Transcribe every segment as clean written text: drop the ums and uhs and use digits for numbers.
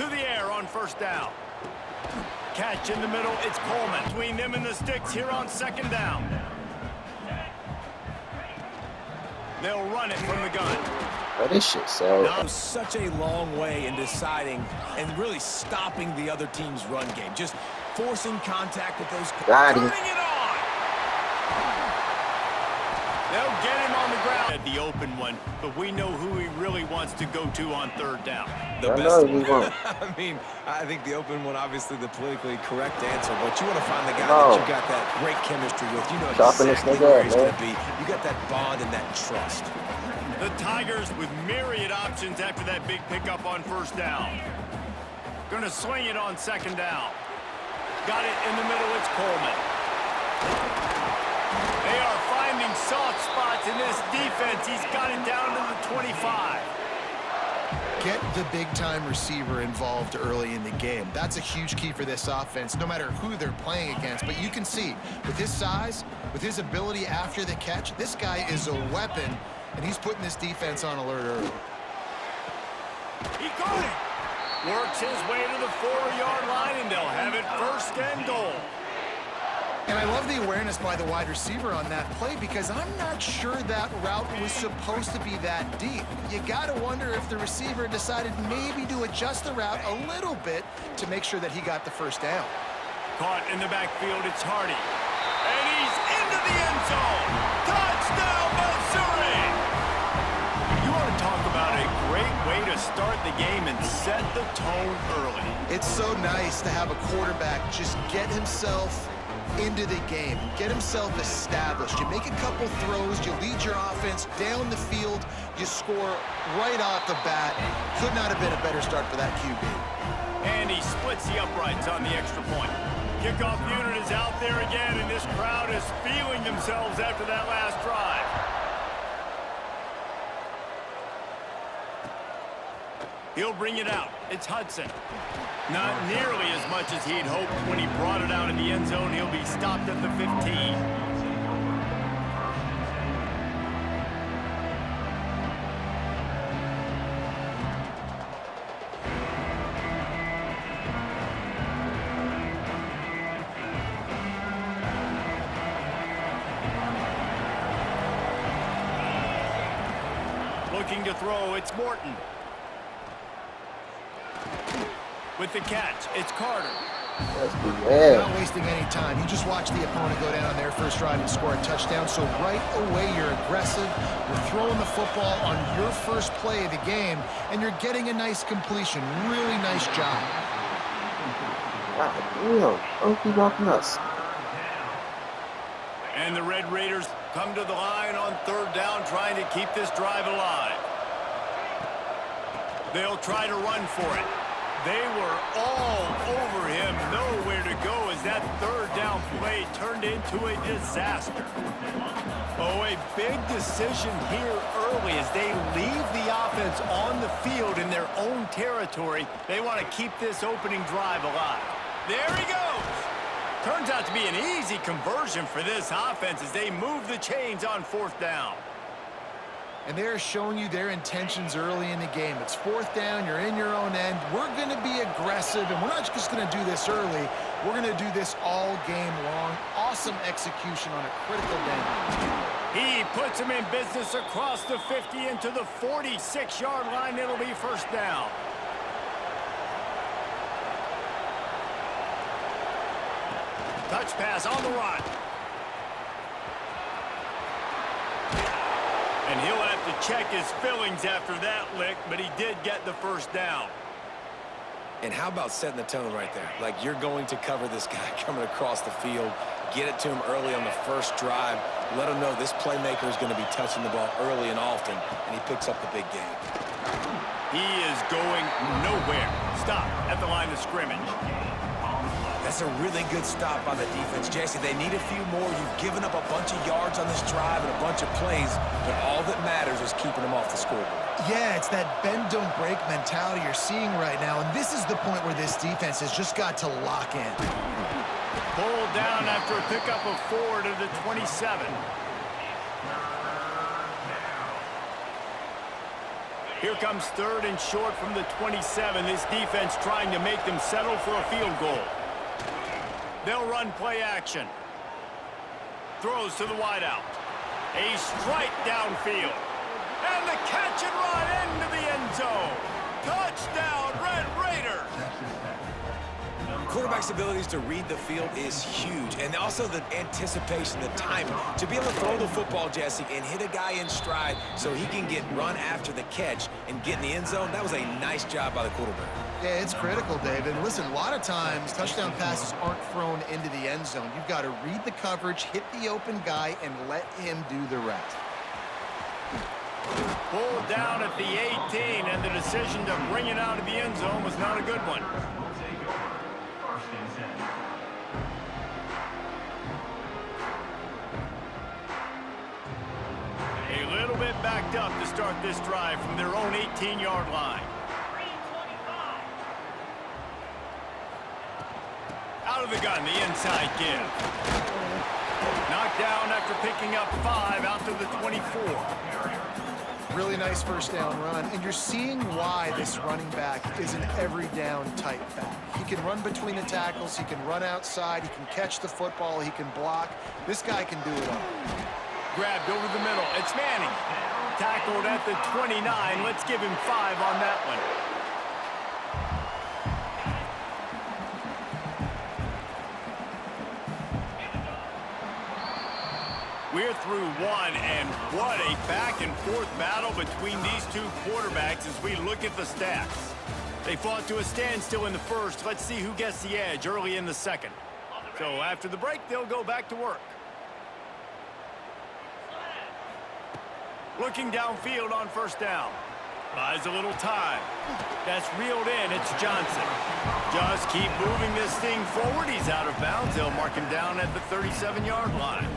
to the air on first down. Catch in the middle, it's Coleman. Between them and the sticks here on second down. They'll run it from the gun. Oh, this shit so. Now, such a long way in deciding and really stopping the other team's run game. Just forcing contact with those. Got him. Turning it on. They'll get him on the ground at the open one, but we know who he really wants to go to on third down. The best one. I mean, I think the open one, obviously the politically correct answer, but you want to find the guy that you got that great chemistry with. You know exactly where he's going to be. You got that bond and that trust. The Tigers with myriad options after that big pickup on first down. Going to swing it on second down. Got it in the middle, it's Coleman. They are finding soft spots in this defense. He's got it down to the 25. Get the big-time receiver involved early in the game. That's a huge key for this offense, no matter who they're playing against. But you can see, with his size, with his ability after the catch, this guy is a weapon, and he's putting this defense on alert early. He got it. Works his way to the 4-yard line, and they'll have it first and goal. And I love the awareness by the wide receiver on that play because I'm not sure that route was supposed to be that deep. You got to wonder if the receiver decided maybe to adjust the route a little bit to make sure that he got the first down. Caught in the backfield, it's Hardy. And he's into the end zone. Touchdown, Missouri! You want to talk about a great way to start the game and set the tone early. It's so nice to have a quarterback just get himself into the game, get himself established. You make a couple throws, you lead your offense down the field, you score right off the bat. Could not have been a better start for that QB. And he splits the uprights on the extra point. Kickoff unit is out there again, and this crowd is feeling themselves after that last drive. He'll bring it out. It's Hudson. Not nearly as much as he'd hoped when he brought it out in the end zone. He'll be stopped at the 15. Looking to throw, it's Morton. With the catch, it's Carter. Not wasting any time. You just watch the opponent go down on their first drive and score a touchdown. So right away, you're aggressive. You're throwing the football on your first play of the game, and you're getting a nice completion. Really nice job. Don't keep walking us. And the Red Raiders come to the line on third down, trying to keep this drive alive. They'll try to run for it. They were all over him, nowhere to go as that third down play turned into a disaster. Oh, a big decision here early as they leave the offense on the field in their own territory. They want to keep this opening drive alive. There he goes. Turns out to be an easy conversion for this offense as they move the chains on fourth down. And they're showing you their intentions early in the game. It's fourth down, you're in your own end. We're going to be aggressive, and we're not just going to do this early. We're going to do this all game long. Awesome execution on a critical down. He puts him in business across the 50 into the 46-yard line. It'll be first down. Touch pass on the run. And he'll have to check his fillings after that lick, but he did get the first down. And how about setting the tone right there? Like, you're going to cover this guy coming across the field, get it to him early on the first drive, let him know this playmaker is going to be touching the ball early and often, and he picks up the big game. He is going nowhere. Stop at the line of scrimmage. That's a really good stop by the defense. Jesse, they need a few more. You've given up a bunch of yards on this drive and a bunch of plays, but all that matters is keeping them off the scoreboard. Yeah, it's that bend, don't break mentality you're seeing right now, and this is the point where this defense has just got to lock in. Pulled down after a pickup of 4 to the 27. Here comes 3rd and short from the 27. This defense trying to make them settle for a field goal. They'll run play action. Throws to the wideout. A strike downfield. And the catch and run into the end zone. Touchdown, Red Raiders! Quarterback's abilities to read the field is huge, and also the anticipation, the timing. To be able to throw the football, Jesse, and hit a guy in stride so he can get run after the catch and get in the end zone, that was a nice job by the quarterback. Yeah, it's critical, David. Listen, a lot of times touchdown passes aren't thrown into the end zone. You've got to read the coverage, hit the open guy, and let him do the rest. Pulled down at the 18, and the decision to bring it out of the end zone was not a good one. A little bit backed up to start this drive from their own 18-yard line. Out of the gun, the inside give. Knocked down after picking up 5 out to the 24. Really nice first down run, and you're seeing why this running back is an every down type back. He can run between the tackles, he can run outside, he can catch the football, he can block. This guy can do it all. Grabbed over the middle. It's Manning. Tackled at the 29. Let's give him 5 on that one. We're through one, and what a back-and-forth battle between these two quarterbacks as we look at the stats. They fought to a standstill in the first. Let's see who gets the edge early in the second. So after the break, they'll go back to work. Looking downfield on first down. Buys a little time. That's reeled in. It's Johnson. Just keep moving this thing forward. He's out of bounds. They'll mark him down at the 37-yard line.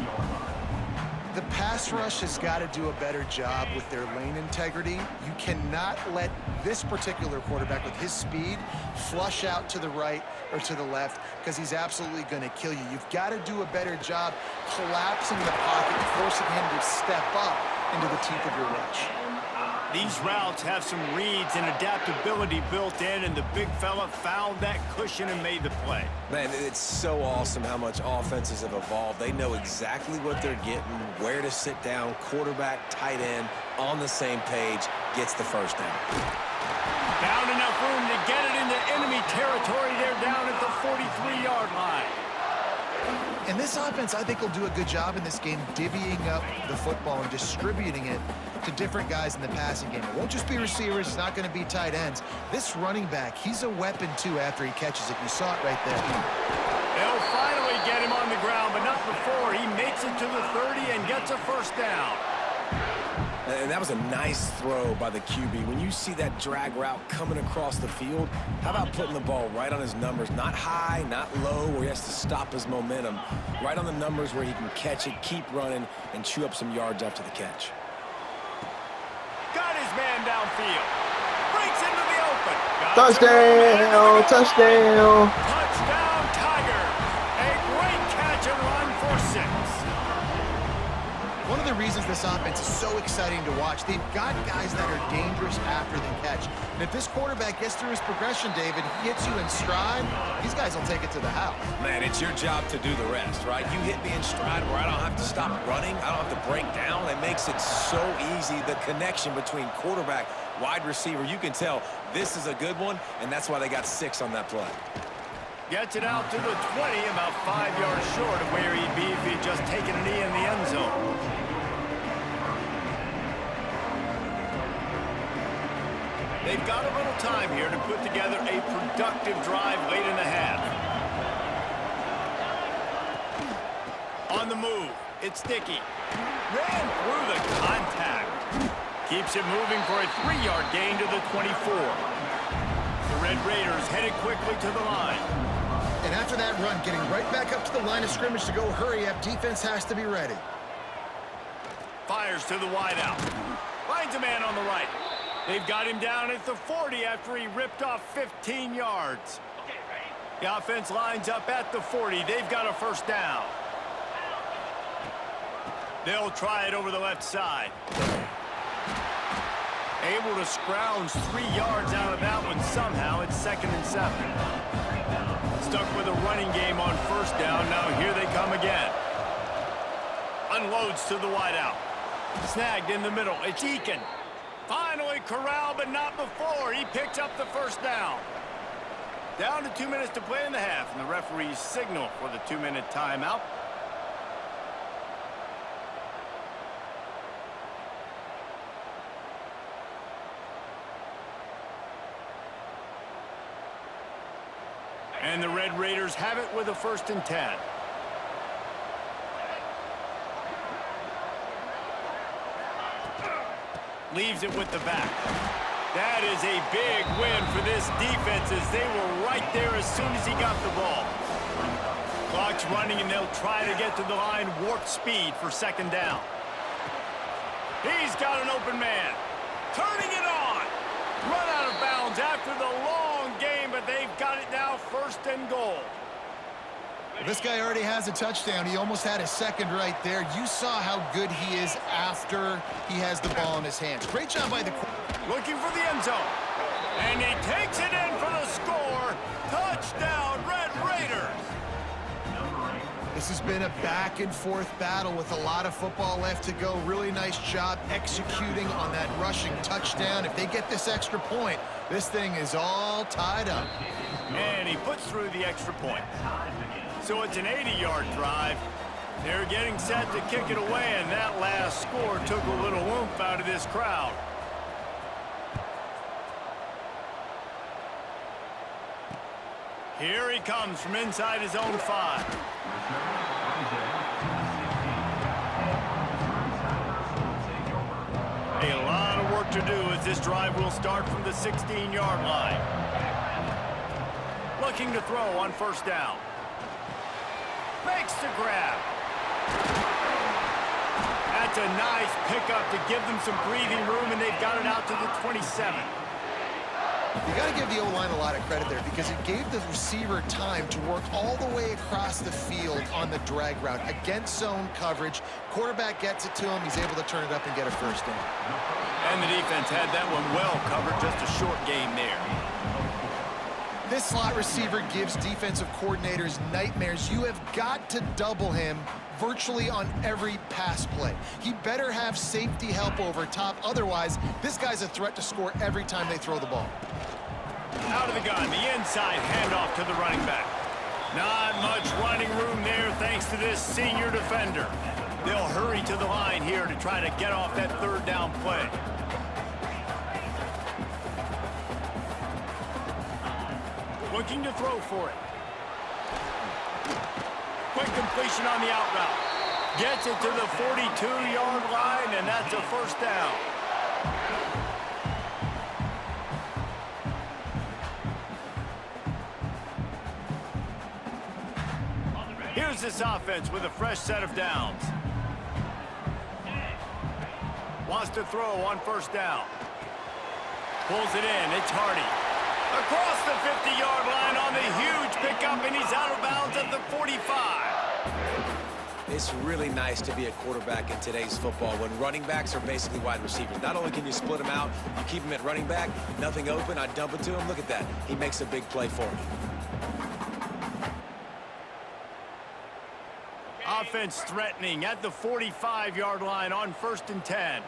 The pass rush has got to do a better job with their lane integrity. You cannot let this particular quarterback with his speed flush out to the right or to the left because he's absolutely going to kill you. You've got to do a better job collapsing the pocket and forcing him to step up into the teeth of your rush. These routes have some reads and adaptability built in, and the big fella found that cushion and made the play. Man, it's so awesome how much offenses have evolved. They know exactly what they're getting, where to sit down, quarterback, tight end, on the same page, gets the first down. Found enough room to get it into enemy territory. They're down at the 43-yard line. And this offense, I think, will do a good job in this game divvying up the football and distributing it to different guys in the passing game. It won't just be receivers. It's not going to be tight ends. This running back, he's a weapon, too, after he catches it. You saw it right there. They'll finally get him on the ground, but not before he makes it to the 30 and gets a first down. And that was a nice throw by the QB. When you see that drag route coming across the field, how about putting the ball right on his numbers? Not high, not low, where he has to stop his momentum. Right on the numbers where he can catch it, keep running, and chew up some yards after the catch. Got his man downfield. Breaks into the open. Touchdown! Touchdown! Touchdown, Tiger. A great catch and run for 6. One of the reasons this offense is so exciting to watch, they've got guys that are dangerous after the catch. And if this quarterback gets through his progression, David, he hits you in stride, these guys will take it to the house. Man, it's your job to do the rest, right? You hit me in stride where I don't have to stop running. I don't have to break down. It makes it so easy. The connection between quarterback, wide receiver, you can tell this is a good one, and that's why they got 6 on that play. Gets it out to the 20, about 5 yards short of where he'd be if he'd just taken a knee in the end zone. They've got a little time here to put together a productive drive late in the half. On the move, it's Dickey. Ran through the contact. Keeps it moving for a 3-yard gain to the 24. The Red Raiders headed quickly to the line. And after that run, getting right back up to the line of scrimmage to go hurry up, defense has to be ready. Fires to the wideout. Finds a man on the right. They've got him down at the 40 after he ripped off 15 yards. The offense lines up at the 40. They've got a first down. They'll try it over the left side. Able to scrounge 3 yards out of that one somehow. It's 2nd and 7. Stuck with a running game on 1st down. Now here they come again. Unloads to the wideout. Snagged in the middle. It's Eakin. Finally corralled, but not before. He picks up the 1st down. Down to 2 minutes to play in the half, and the referees signal for the 2-minute timeout. And the Red Raiders have it with a 1st and 10. Leaves it with the back. That is a big win for this defense as they were right there as soon as he got the ball. Clock's running and they'll try to get to the line warp speed for 2nd down. He's got an open man. Turning it on. Run out of bounds after the long game, but they've got it now 1st and goal. This guy already has a touchdown. He almost had a 2nd right there. You saw how good he is after he has the ball in his hands. Great job by the... Looking for the end zone. And he takes it in for the score. Touchdown, Red Raiders. This has been a back-and-forth battle with a lot of football left to go. Really nice job executing on that rushing touchdown. If they get this extra point, this thing is all tied up. And he puts through the extra point. So it's an 80-yard drive. They're getting set to kick it away, and that last score took a little oomph out of this crowd. Here he comes from inside his own 5. A lot of work to do as this drive will start from the 16-yard line. Looking to throw on 1st down. Makes the grab. That's a nice pickup to give them some breathing room, and they've got it out to the 27. You got to give the O-line a lot of credit there because it gave the receiver time to work all the way across the field on the drag route against zone coverage. Quarterback gets it to him. He's able to turn it up and get a 1st down. And the defense had that one well covered. Just a short game there. This slot receiver gives defensive coordinators nightmares. You have got to double him virtually on every pass play. He better have safety help over top. Otherwise, this guy's a threat to score every time they throw the ball. Out of the gun, the inside handoff to the running back. Not much running room there thanks to this senior defender. They'll hurry to the line here to try to get off that 3rd down play. Looking to throw for it. Quick completion on the out route. Gets it to the 42-yard line, and that's a 1st down. Here's this offense with a fresh set of downs. Wants to throw on 1st down. Pulls it in. It's Hardy. Across the 50-yard line on the huge pickup, and he's out of bounds at the 45. It's really nice to be a quarterback in today's football when running backs are basically wide receivers. Not only can you split them out, you keep them at running back, nothing open, I dump it to him. Look at that. He makes a big play for me. Offense threatening at the 45-yard line on 1st and 10.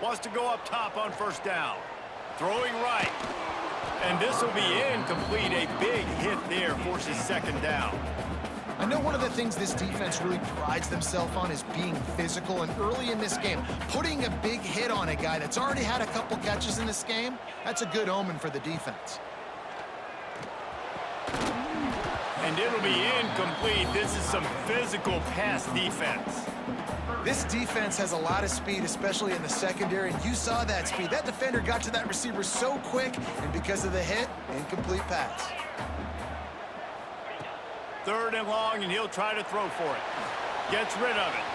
Wants to go up top on 1st down. Throwing right. And this will be incomplete. A big hit there forces 2nd down. I know one of the things this defense really prides themselves on is being physical, and early in this game, putting a big hit on a guy that's already had a couple catches in this game, that's a good omen for the defense. And it'll be incomplete. This is some physical pass defense. This defense has a lot of speed, especially in the secondary, and you saw that speed. That defender got to that receiver so quick, and because of the hit, incomplete pass. 3rd and long, and he'll try to throw for it. Gets rid of it.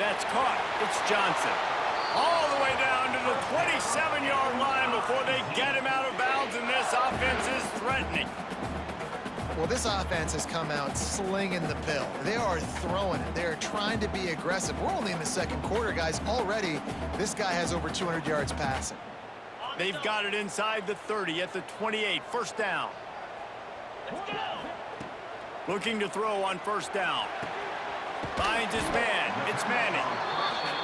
That's caught. It's Johnson. All the way down to the 27-yard line before they get him out of bounds, and this offense is threatening. Well, this offense has come out slinging the pill. They are throwing it. They are trying to be aggressive. We're only in the second quarter, guys. Already, this guy has over 200 yards passing. They've got it inside the 30 at the 28. First down. Looking to throw on first down. Finds his man. It's Manning.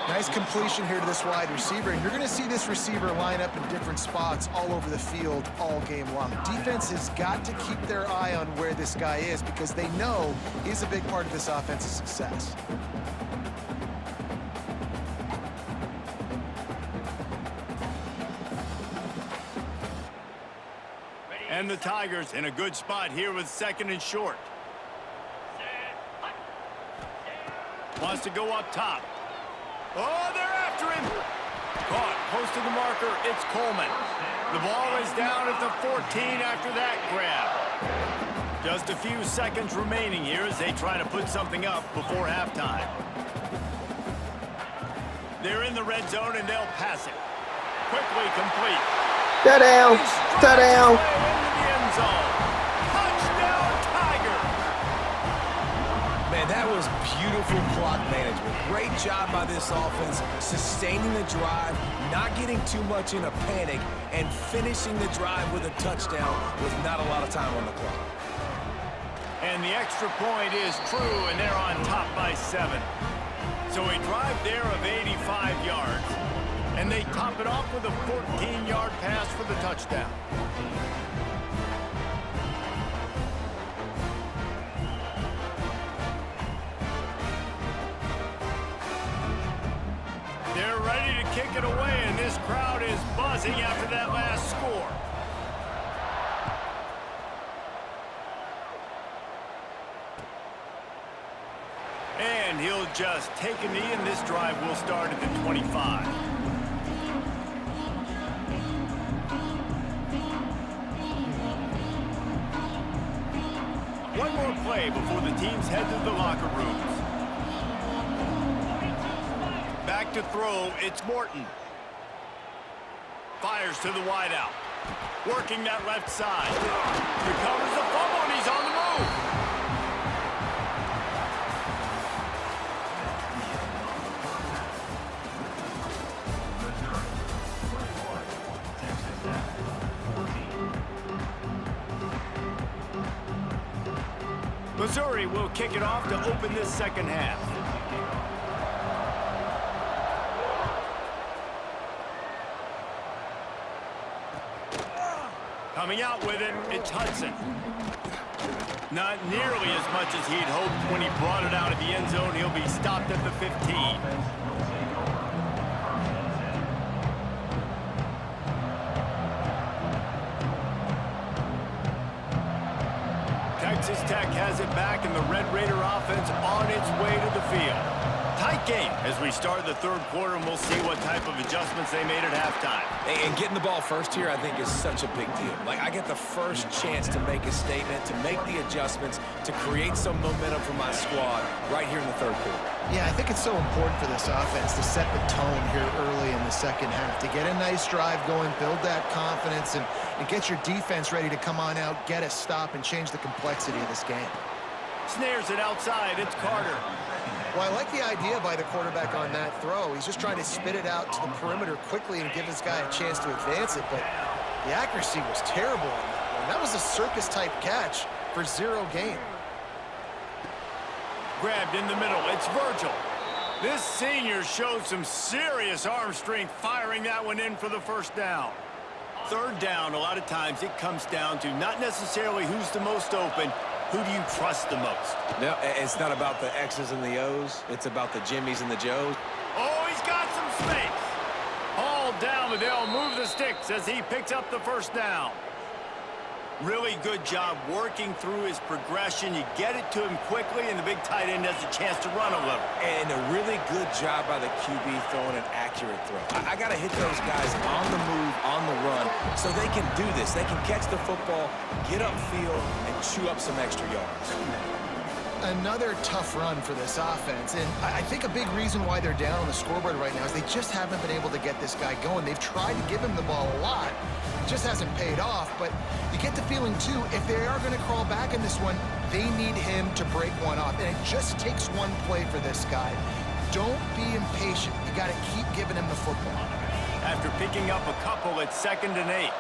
Nice completion here to this wide receiver, and you're going to see this receiver line up in different spots all over the field all game long. Defense has got to keep their eye on where this guy is because they know he's a big part of this offense's success. And the Tigers in a good spot here with second and short. Wants to go up top. Oh, they're after him. Caught close to the marker. It's Coleman. The ball is down at the 14 after that grab. Just a few seconds remaining here as they try to put something up before halftime. They're in the red zone and they'll pass it. Quickly complete. Touchdown. Touchdown. Into the end zone. Touchdown, Tigers. Man, that was beautiful clock management. Great job by this offense, sustaining the drive, not getting too much in a panic, and finishing the drive with a touchdown with not a lot of time on the clock. And the extra point is true, and they're on top by 7. So a drive there of 85 yards. And they top it off with a 14-yard pass for the touchdown. They're ready to kick it away, and this crowd is buzzing after that last score. And he'll just take a knee, and this drive will start at the 25. One more play before the teams head to the locker rooms. Back to throw, it's Morton. Fires to the wideout. Working that left side. Recovers the fumble, and he's on the move. Missouri will kick it off to open this second half. Coming out with it, it's Hudson. Not nearly as much as he'd hoped when he brought it out of the end zone. He'll be stopped at the 15. Texas Tech has it back, and the Red Raider offense on its way to the field. Tight game as we start the third quarter, and we'll see what type of adjustments they made at halftime. And getting the ball first here, I think, is such a big deal. Like, I get the first chance to make a statement, to make the adjustments, to create some momentum for my squad right here in the third quarter. Yeah, I think it's so important for this offense to set the tone here early in the second half, to get a nice drive going, build that confidence, and get your defense ready to come on out, get a stop, and change the complexity of this game. Snares it outside. It's Carter. Well, I like the idea by the quarterback on that throw. He's just trying to spit it out to the perimeter quickly and give this guy a chance to advance it, but the accuracy was terrible on that one. That was a circus-type catch for 0 gain. Grabbed in the middle. It's Virgil. This senior showed some serious arm strength firing that one in for the first down. Third down, a lot of times it comes down to not necessarily who's the most open, who do you trust the most? No, it's not about the X's and the O's. It's about the Jimmys and the Joes. Oh, he's got some space. Hauled down, but they'll move the sticks as he picks up the first down. Really good job working through his progression. You get it to him quickly, and the big tight end has a chance to run a little. And a really good job by the QB throwing an accurate throw. I got to hit those guys on the move, on the run, so they can do this. They can catch the football, get upfield, and chew up some extra yards. Another tough run for this offense, and I think a big reason why they're down on the scoreboard right now is they just haven't been able to get this guy going. They've tried to give him the ball a lot. just hasn't paid off, but you get the feeling, too, if they are going to crawl back in this one, they need him to break one off. And it just takes one play for this guy. Don't be impatient. You got to keep giving him the football. After picking up a couple at 2nd and 8.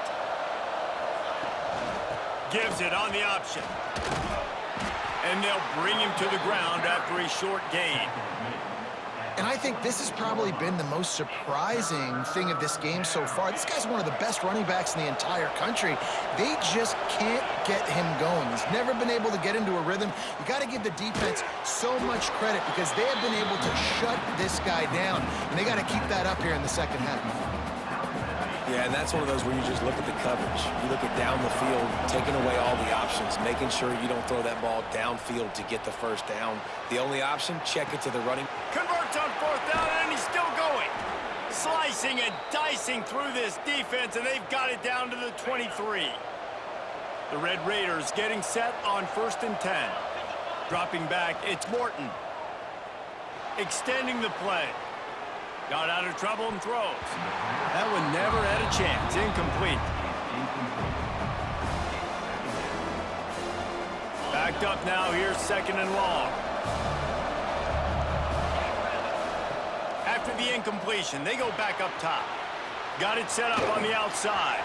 Gives it on the option. And they'll bring him to the ground after a short gain. And I think this has probably been the most surprising thing of this game so far. This guy's one of the best running backs in the entire country. They just can't get him going. He's never been able to get into a rhythm. You got to give the defense so much credit because they have been able to shut this guy down. And they got to keep that up here in the second half. Yeah, and that's one of those where you just look at the coverage. You look at down the field, taking away all the options, making sure you don't throw that ball downfield to get the first down. The only option, check it to the running. Converts on 4th down, and he's still going. Slicing and dicing through this defense, and they've got it down to the 23. The Red Raiders getting set on 1st and 10. Dropping back, it's Morton. Extending the play. Got out of trouble and throws. That one never had a chance. Incomplete. Backed up now. Here's 2nd and long. After the incompletion, they go back up top. Got it set up on the outside.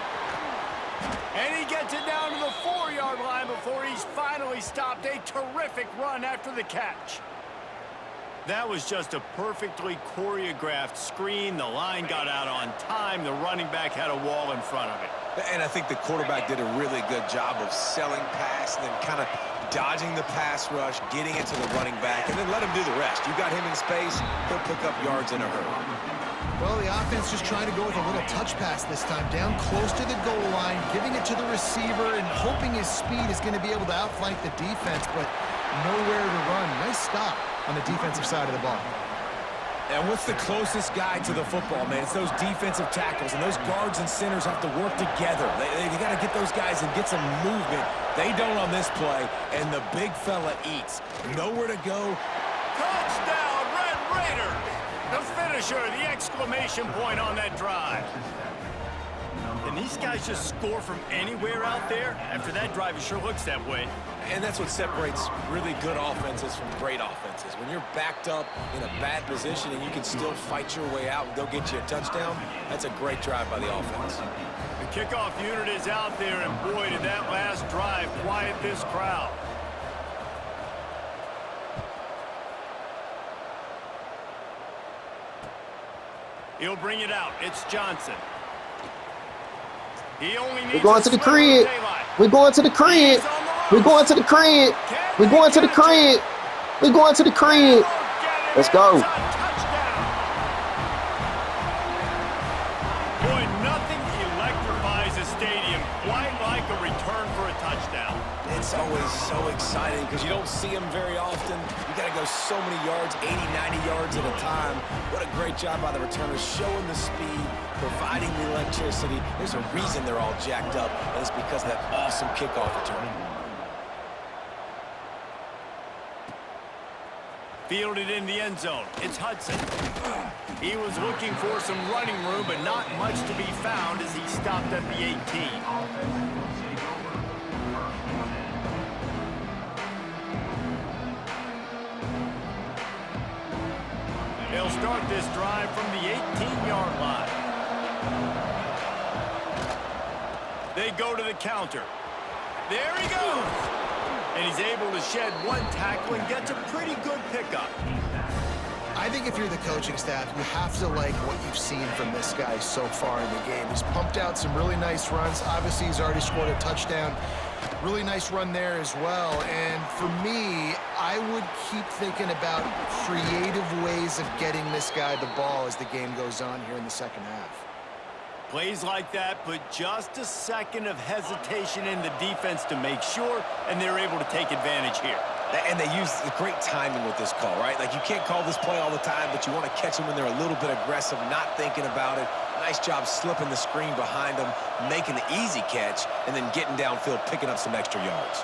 And he gets it down to the 4-yard line before he's finally stopped. A terrific run after the catch. That was just a perfectly choreographed screen. The line got out on time. The running back had a wall in front of it. And I think the quarterback did a really good job of selling pass and then kind of dodging the pass rush, getting it to the running back, and then let him do the rest. You got him in space, he'll pick up yards in a hurry. Well, the offense just trying to go with a little touch pass this time, down close to the goal line, giving it to the receiver and hoping his speed is going to be able to outflank the defense, but nowhere to run. Nice stop on the defensive side of the ball. And what's the closest guy to the football, man? It's those defensive tackles, and those guards and centers have to work together. They got to get those guys and get some movement. They don't on this play, and the big fella eats. Nowhere to go. Touchdown, Red Raiders! The finisher, the exclamation point on that drive. Can these guys just score from anywhere out there? After that drive, it sure looks that way. And that's what separates really good offenses from great offenses. When you're backed up in a bad position and you can still fight your way out and go get you a touchdown, that's a great drive by the offense. The kickoff unit is out there, and boy, did that last drive quiet this crowd. He'll bring it out. It's Johnson. He only needs We're going to the crib. We're going to the crib. We're going to the crib. We're going to the crib. We're going to the crib. Let's go. Boy, nothing electrifies a stadium quite like a return for a touchdown. It's always so exciting because you don't see them very often. You got to go so many yards, 80, 90 yards at a time. What a great job by the returners, showing the speed, providing the electricity. There's a reason they're all jacked up, and it's because of that awesome kickoff return. Fielded in the end zone. It's Hudson. He was looking for some running room, but not much to be found as he stopped at the 18. They'll start this drive from the 18-yard line. They go to the counter. There he goes. And he's able to shed one tackle and gets a pretty good pickup. I think if you're the coaching staff, you have to like what you've seen from this guy so far in the game. He's pumped out some really nice runs. Obviously, he's already scored a touchdown. Really nice run there as well. And for me, I would keep thinking about creative ways of getting this guy the ball as the game goes on here in the second half. Plays like that put just a second of hesitation in the defense to make sure, and they're able to take advantage here. And they use the great timing with this call, right? Like, you can't call this play all the time, but you want to catch them when they're a little bit aggressive, not thinking about it. Nice job slipping the screen behind them, making the easy catch, and then getting downfield, picking up some extra yards.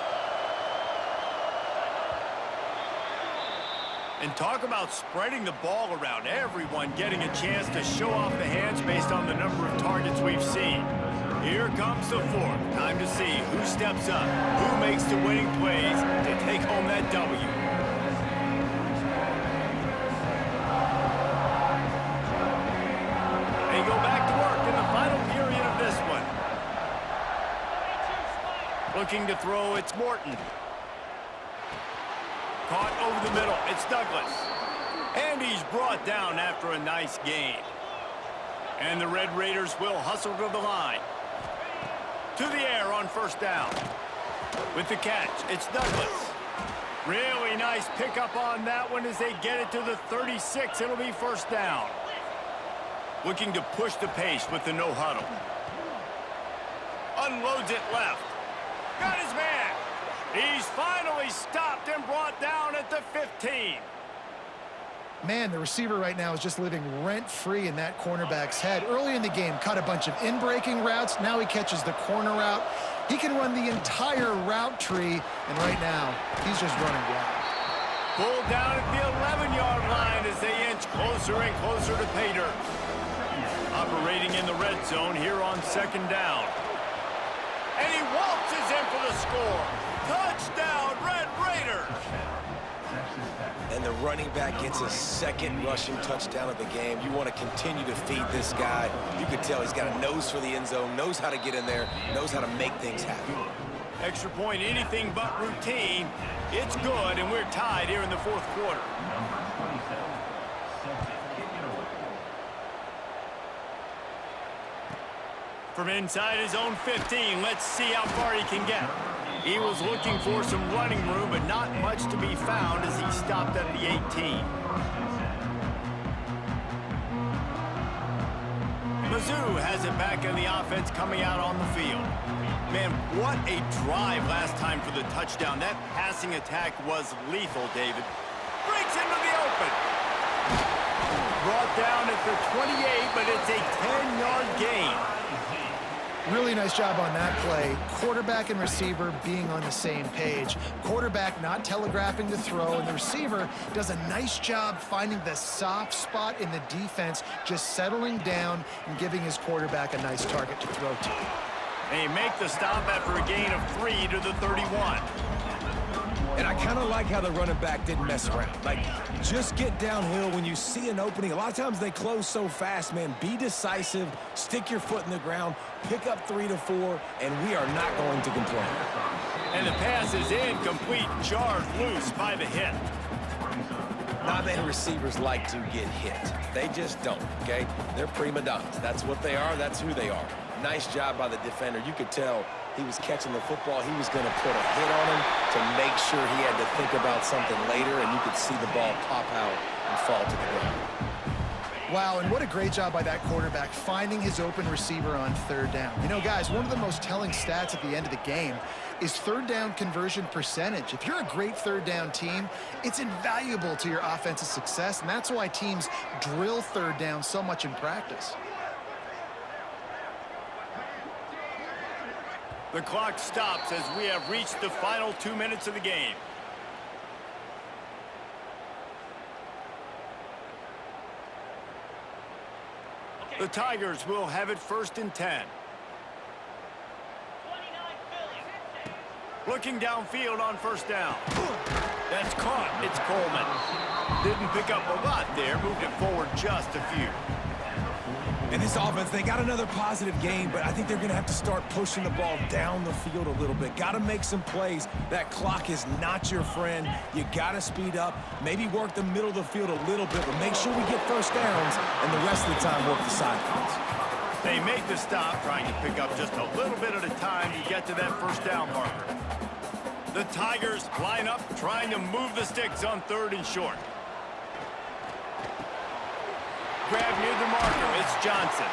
And talk about spreading the ball around. Everyone getting a chance to show off the hands based on the number of targets we've seen. Here comes the fourth. Time to see who steps up, who makes the winning plays to take home that W. They go back to work in the final period of this one. Looking to throw, it's Morton. Caught over the middle, it's Douglas. And he's brought down after a nice gain. And the Red Raiders will hustle to the line. To the air on first down. With the catch, it's Douglas. Really nice pickup on that one as they get it to the 36. It'll be first down. Looking to push the pace with the no huddle. Unloads it left. Got his man. He's finally stopped and brought down at the 15. Man, the receiver right now is just living rent-free in that cornerback's head. Early in the game, cut a bunch of in-breaking routes. Now he catches the corner route. He can run the entire route tree, and right now, he's just running wild. Pulled down at the 11-yard line as they inch closer and closer to pay dirt. Operating in the red zone here on second down. And he waltzes in for the score. Touchdown, Red Raiders! And the running back gets his second rushing touchdown of the game. You want to continue to feed this guy. You can tell he's got a nose for the end zone, knows how to get in there, knows how to make things happen. Extra point, anything but routine. It's good, and we're tied here in the fourth quarter. From inside his own 15, let's see how far he can get. He was looking for some running room, but not much to be found as he stopped at the 18. Mizzou has it back in the offense coming out on the field. Man, what a drive last time for the touchdown. That passing attack was lethal, David. Breaks into the open. Brought down at the 28, but it's a 10-yard gain. Really nice job on that play. Quarterback and receiver being on the same page. Quarterback not telegraphing the throw, and the receiver does a nice job finding the soft spot in the defense, just settling down and giving his quarterback a nice target to throw to. They make the stop after a gain of 3 to the 31. And I kind of like how the running back didn't mess around. Like, just get downhill when you see an opening. A lot of times they close so fast, man. Be decisive, stick your foot in the ground, pick up 3 to 4, and we are not going to complain. And the pass is incomplete, charged loose by the hit. Not many receivers like to get hit. They just don't, okay? They're prima donnas. That's what they are. That's who they are. Nice job by the defender. You could tell he was catching the football. He was going to put a hit on him to make sure he had to think about something later, and you could see the ball pop out and fall to the ground. Wow, and what a great job by that quarterback finding his open receiver on third down. You know, guys, one of the most telling stats at the end of the game is third down conversion percentage. If you're a great third down team, it's invaluable to your offensive success, and that's why teams drill third down so much in practice. The clock stops as we have reached the final 2 minutes of the game. The Tigers will have it 1st and 10. Looking downfield on first down. That's caught. It's Coleman. Didn't pick up a lot there. Moved it forward just a few. And this offense, they got another positive game, but I think they're going to have to start pushing the ball down the field a little bit. Got to make some plays. That clock is not your friend. You got to speed up, maybe work the middle of the field a little bit, but make sure we get first downs, and the rest of the time work the sidelines. They make the stop, trying to pick up just a little bit at a time to get to that first down marker. The Tigers line up, trying to move the sticks on 3rd and short. Grab near the marker, it's Johnson.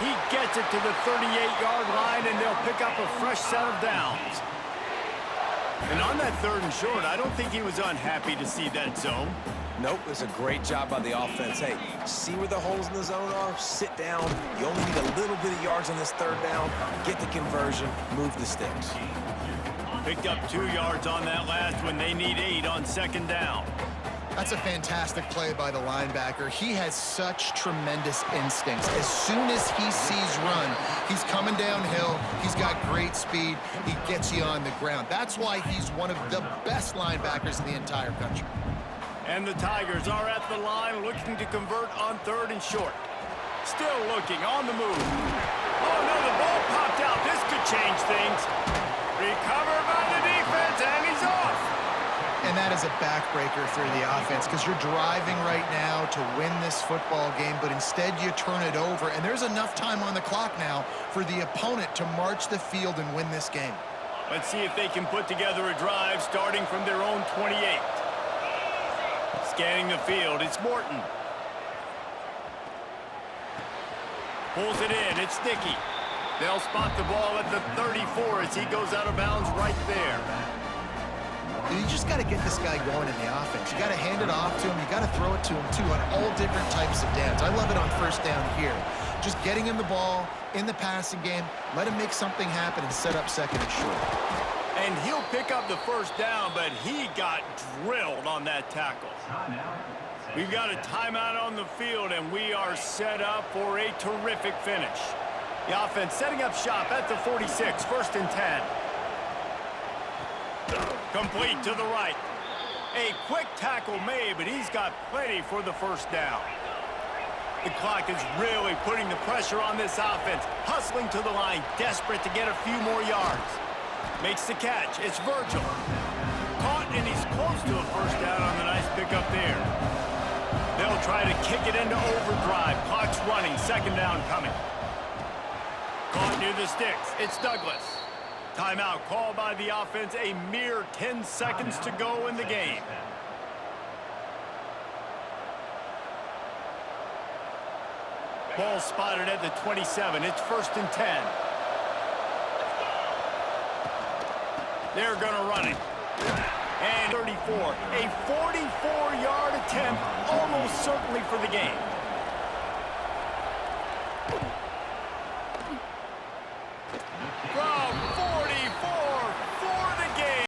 He gets it to the 38-yard line, and they'll pick up a fresh set of downs. And on that 3rd and short, I don't think he was unhappy to see that zone. Nope, it was a great job by the offense. Hey, see where the holes in the zone are? Sit down. You only need a little bit of yards on this 3rd down. Get the conversion, move the sticks. Picked up 2 yards on that last one. They need 8 on 2nd down. That's a fantastic play by the linebacker. He has such tremendous instincts. As soon as he sees run, he's coming downhill. He's got great speed. He gets you on the ground. That's why he's one of the best linebackers in the entire country. And the Tigers are at the line looking to convert on 3rd and short. Still looking on the move. Oh, no, the ball popped out. This could change things. Recovered by the defense, and he's off. And that is a backbreaker for the offense because you're driving right now to win this football game, but instead you turn it over, and there's enough time on the clock now for the opponent to march the field and win this game. Let's see if they can put together a drive starting from their own 28. Scanning the field, it's Morton. Pulls it in, it's Dickey. They'll spot the ball at the 34 as he goes out of bounds right there. You just got to get this guy going in the offense. You got to hand it off to him. You got to throw it to him, too, on all different types of downs. I love it on 1st down here. Just getting him the ball in the passing game, let him make something happen and set up 2nd and short. And he'll pick up the 1st down, but he got drilled on that tackle. We've got a timeout on the field, and we are set up for a terrific finish. The offense setting up shop at the 46, 1st and 10. Complete to the right. A quick tackle made, but he's got plenty for the 1st down. The clock is really putting the pressure on this offense. Hustling to the line, desperate to get a few more yards. Makes the catch. It's Virgil. Caught, and he's close to a 1st down on the nice pickup there. They'll try to kick it into overdrive. Clock's running. 2nd down coming. Caught near the sticks. It's Douglas. Timeout called by the offense. A mere 10 seconds to go in the game. Ball spotted at the 27. It's 1st and 10. They're going to run it. And 34. A 44-yard attempt, almost certainly for the game.